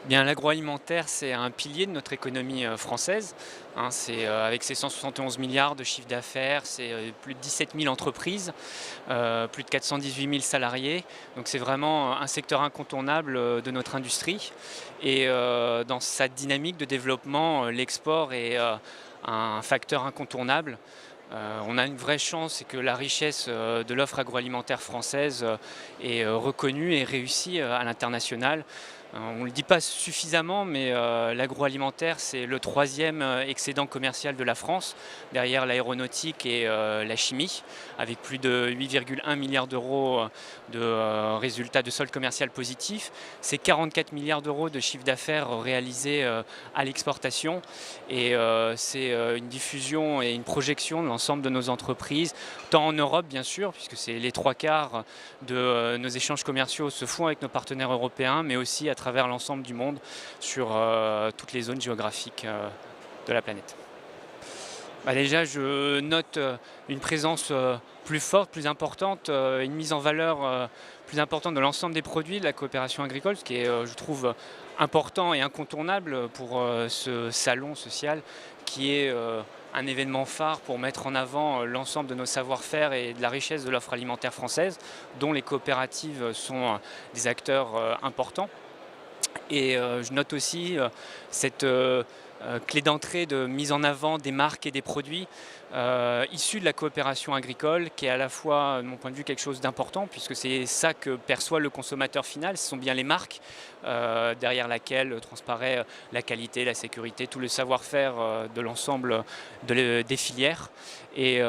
Bien, l'agroalimentaire, c'est un pilier de notre économie française, hein. Avec ses 171 milliards de chiffre d'affaires, c'est plus de 17 000 entreprises, plus de 418 000 salariés. Donc c'est vraiment un secteur incontournable de notre industrie. Et dans sa dynamique de développement, l'export est un facteur incontournable. On a une vraie chance, c'est que la richesse de l'offre agroalimentaire française est reconnue et réussie à l'international. On ne le dit pas suffisamment, mais l'agroalimentaire, c'est le troisième excédent commercial de la France, derrière l'aéronautique et la chimie, avec plus de 8,1 milliards d'euros de résultats de solde commercial positif. C'est 44 milliards d'euros de chiffre d'affaires réalisés à l'exportation. Et c'est une diffusion et une projection de l'ensemble de nos entreprises, tant en Europe bien sûr, puisque c'est les trois quarts de nos échanges commerciaux se font avec nos partenaires européens, mais aussi à travers l'ensemble du monde sur toutes les zones géographiques de la planète. Bah déjà, je note une présence plus forte, plus importante, une mise en valeur plus importante de l'ensemble des produits de la coopération agricole, ce qui est, je trouve, important et incontournable pour ce salon social qui est un événement phare pour mettre en avant l'ensemble de nos savoir-faire et de la richesse de l'offre alimentaire française, dont les coopératives sont des acteurs importants. Et je note aussi cette clé d'entrée de mise en avant des marques et des produits issus de la coopération agricole, qui est à la fois, de mon point de vue, quelque chose d'important, puisque c'est ça que perçoit le consommateur final. Ce sont bien les marques derrière laquelle transparaît la qualité, la sécurité, tout le savoir-faire de l'ensemble des filières. Et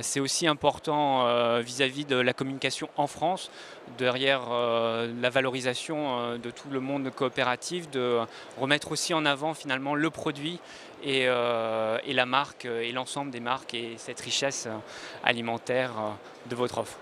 c'est aussi important vis-à-vis de la communication en France, derrière la valorisation de tout le monde coopératif, de remettre aussi en avant finalement le produit et la marque et l'ensemble des marques et cette richesse alimentaire de votre offre.